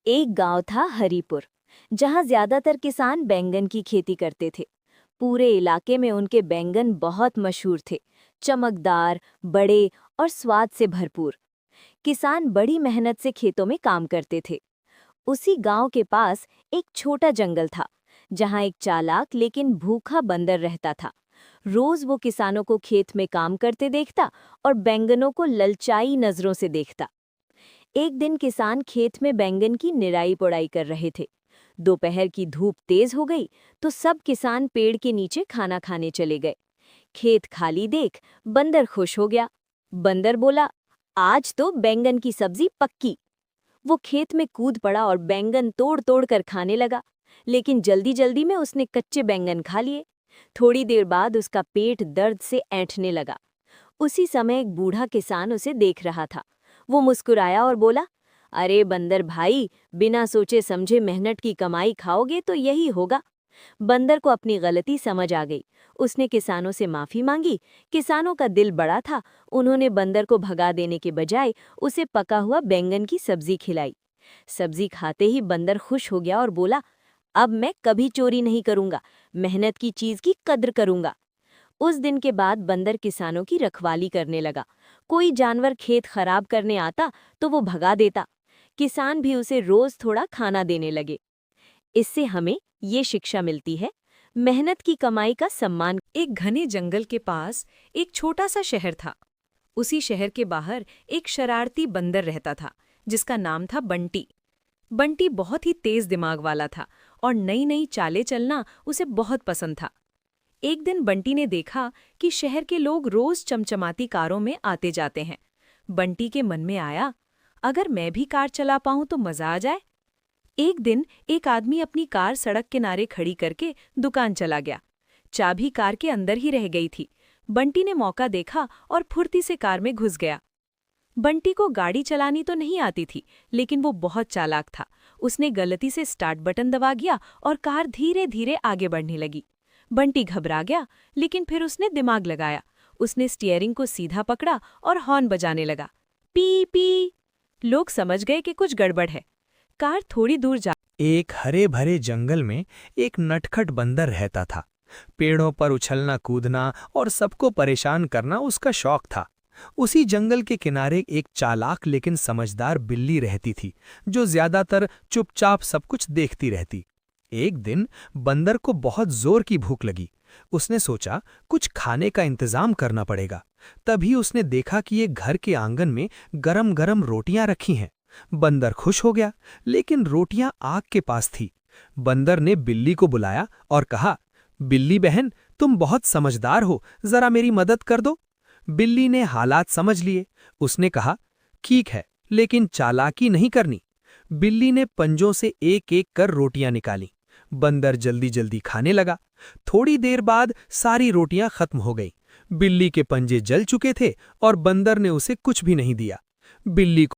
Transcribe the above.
एक गांव था हरिपुर, जहां ज्यादातर किसान बैंगन की खेती करते थे। पूरे इलाके में उनके बैंगन बहुत मशहूर थे, चमकदार, बड़े और स्वाद से भरपूर। किसान बड़ी मेहनत से खेतों में काम करते थे। उसी गांव के पास एक छोटा जंगल था, जहां एक चालाक लेकिन भूखा बंदर रहता था। रोज वो किसानों को खेत में काम करते देखता और बैंगनों को ललचाई नजरों से देखता। एक दिन किसान खेत में बैंगन की निराई पुड़ाई कर रहे थे। दोपहर की धूप तेज हो गई तो सब किसान पेड़ के नीचे खाना खाने चले गए। खेत खाली देख बंदर खुश हो गया। बंदर बोला, आज तो बैंगन की सब्जी पक्की। वो खेत में कूद पड़ा और बैंगन तोड़ तोड़ कर खाने लगा, लेकिन जल्दी जल्दी में उसने कच्चे बैंगन खा लिए। थोड़ी देर बाद उसका पेट दर्द से ऐंठने लगा। उसी समय एक बूढ़ा किसान उसे देख रहा था। वो मुस्कुराया और बोला, अरे बंदर भाई, बिना सोचे समझे मेहनत की कमाई खाओगे तो यही होगा। बंदर को अपनी गलती समझ आ गई। उसने किसानों से माफी मांगी। किसानों का दिल बड़ा था, उन्होंने बंदर को भगा देने के बजाय उसे पका हुआ बैंगन की सब्जी खिलाई। सब्जी खाते ही बंदर खुश हो गया और बोला, अब मैं कभी चोरी नहीं करूंगा, मेहनत की चीज की कद्र करूंगा। उस दिन के बाद बंदर किसानों की रखवाली करने लगा। कोई जानवर खेत खराब करने आता तो वो भगा देता। किसान भी उसे रोज थोड़ा खाना देने लगे। इससे हमें ये शिक्षा मिलती है, मेहनत की कमाई का सम्मान। एक घने जंगल के पास एक छोटा सा शहर था। उसी शहर के बाहर एक शरारती बंदर रहता था, जिसका नाम था बंटी। बंटी बहुत ही तेज दिमाग वाला था और नई नई चालें चलना उसे बहुत पसंद था। एक दिन बंटी ने देखा कि शहर के लोग रोज चमचमाती कारों में आते जाते हैं। बंटी के मन में आया, अगर मैं भी कार चला पाऊं तो मजा आ जाए। एक दिन एक आदमी अपनी कार सड़क किनारे खड़ी करके दुकान चला गया। चाबी कार के अंदर ही रह गई थी। बंटी ने मौका देखा और फुर्ती से कार में घुस गया। बंटी को गाड़ी चलानी तो नहीं आती थी, लेकिन वो बहुत चालाक था। उसने गलती से स्टार्ट बटन दबा दिया और कार धीरे धीरे आगे बढ़ने लगी। बंटी घबरा गया, लेकिन फिर उसने दिमाग लगाया। उसने स्टीयरिंग को सीधा पकड़ा और हॉर्न बजाने लगा, पी पी। लोग समझ गए कि कुछ गड़बड़ है। कार थोड़ी दूर जा एक हरे भरे जंगल में एक नटखट बंदर रहता था। पेड़ों पर उछलना कूदना और सबको परेशान करना उसका शौक था। उसी जंगल के किनारे एक चालाक लेकिन समझदार बिल्ली रहती थी, जो ज्यादातर चुपचाप सब कुछ देखती रहती। एक दिन बंदर को बहुत जोर की भूख लगी। उसने सोचा कुछ खाने का इंतजाम करना पड़ेगा। तभी उसने देखा कि एक घर के आंगन में गरम गरम रोटियां रखी हैं। बंदर खुश हो गया, लेकिन रोटियां आग के पास थी। बंदर ने बिल्ली को बुलाया और कहा, बिल्ली बहन, तुम बहुत समझदार हो, जरा मेरी मदद कर दो। बिल्ली ने हालात समझ लिए। उसने कहा, ठीक है, लेकिन चालाकी नहीं करनी। बिल्ली ने पंजों से एक एक कर रोटियां निकाली। बंदर जल्दी जल्दी खाने लगा। थोड़ी देर बाद सारी रोटियां खत्म हो गईं। बिल्ली के पंजे जल चुके थे और बंदर ने उसे कुछ भी नहीं दिया। बिल्ली